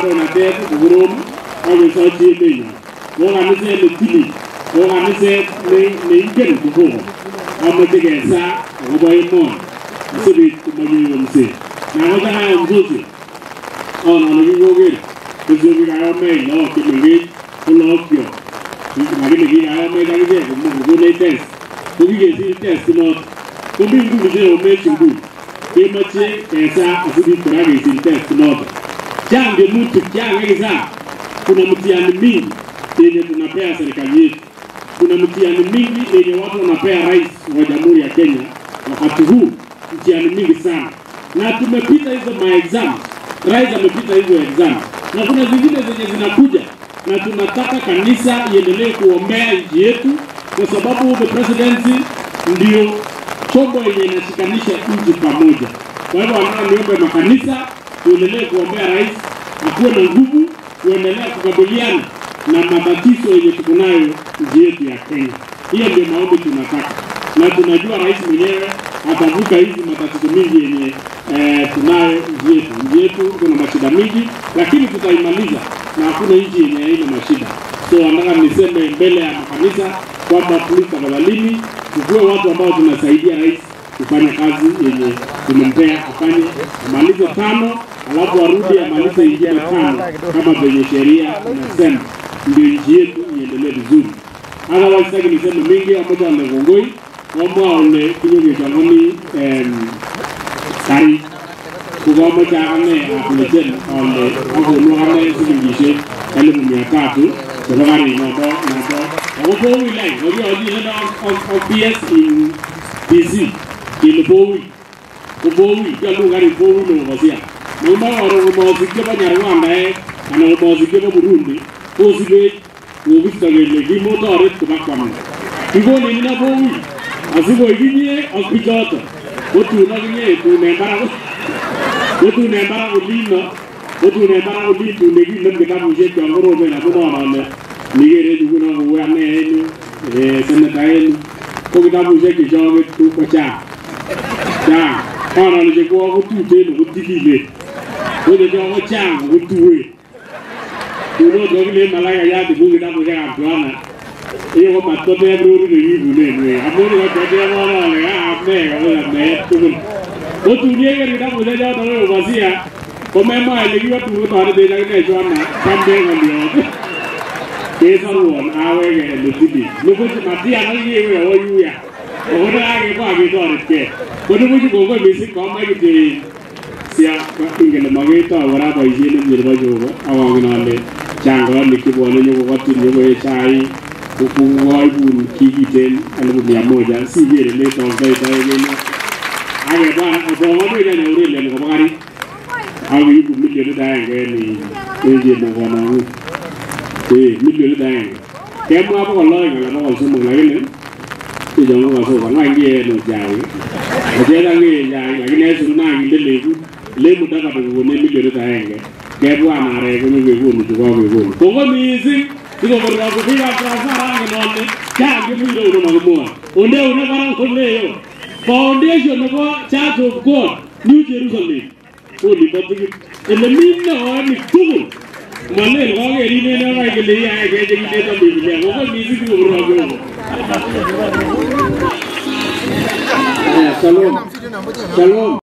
kandoinatet kokorom akesochi emenyo. Ko kaniset netilil, ko kaniset neingen Jehova. Amoche kesaa akobo emoni asibit komonyo yomset. Nakocha kayomsosi ale kikoker kosubi kayomech lagok chemengech ko lagokyok. Lakini kikayomech akichek kokonech test. Ko kikesir test noto. Komi nguni cheyomech nguni. Kemoche kesaa asibit kora kesir test noto. Chang tiemutik chang kesaa. Kuna mtihani mingi yenye tunapea serikali yetu. Kuna mtihani mingi yenye watu wanapea rais wa Jamhuri ya Kenya wakati huu, mtihani mingi sana. Na tumepita hizo ma-exam. Rais amepita hizo exam. Na kuna zingine zenye zinakuja. Na tunataka kanisa iendelee kuombea nchi yetu kwa sababu the presidency ndio chombo yenye inashikanisha nchi pamoja. Kwa hivyo wanataka niombe makanisa tuendelee kuombea rais akuwe na nguvu kuendelea kukabiliana na matatizo yenye tuko nayo nchi yetu ya Kenya. Hiyo ndio maombi tunataka. Na tunajua rais mwenyewe atavuka hizi matatizo mingi yenye tunayo nchi yetu. Nchi yetu kuna mashida mingi lakini tutaimaliza na hakuna nchi yenye haina mashida. So nataka niseme mbele ya makanisa kwamba tafadhalini tukue watu ambao tunasaidia rais kufanya kazi yenye tumempea afanye. Amalize 5 alafu arudi amalize ingine 5 kama venye sheria inasema, ndio nchi yetu iendelee vizuri. Otherwise sitaki niseme mingi pamoja na Gongoi kwamba ole kinyonge changoni kari kugomo changane akulejen ole akunuane singishe 1300 sabagari noto opo wilai obi oji head of PS in PC Kilobowi jalu gari bowi no basia mama oro mo sikye ba Nyarwanda ana mo sikye ba Burundi ko sikye ko bitagele gi motore ko bakwam igo ni na bowi asigo iginye ospitata otu na ginye tu ne bara ulino tu ne gi lembe na buje ko ngoro be na ko na nigere du na wa ne senataen ko ga buje ki joge tu ko cha kana ni ko ko tu te no dikile ko de ko cha ko tuwe tuno dogle malaya ya de bungi da buje ka plana e ko patto te bro ni ni ne amoni ko te mo na le a me ko me tu ko tu ni ga da buje ja to basia ko me ma le ki tu ko ta de ja ne jona kambe ngalio ke sarwon awe ge le tibi no ko ma dia na ni we o yu ya o da ge ko agi to ke ko du ko misi ko ma gi sia ka ingele mage to wara ba yene ni ba jo awang na le chango ni ki bo le yo ko tu ni we chai ko ku ngoi bun ki gi ten alu ni amoja si yere le to ba ta ye ni age ba bo ma be ne uri le ko bari awi bu mi le da ge ni ye mo ko na ni mi le da ke mo ba ko lo ga ba ko su mo la ni thì chúng nó có số anh kia nó dài, thế là nghe dài, cái này chúng ta nhìn lên một đất là được vốn nên mới được thay cái, cái bữa nào đây cũng như vốn được qua vốn, cũng có gì chứ, thì còn có cái gì là ra cái nó đấy, cha cái gì đâu nó mà mua, ổn đâu nó đang không lấy, foundation nó có cha chụp code, New Jerusalem, ổn đi bắt cái, mình nó mình tung, mà lên có cái đi nên nó cái lấy ai cái gì để tao bị liền, có cái gì chứ cũng rồi. Shalom. Shalom.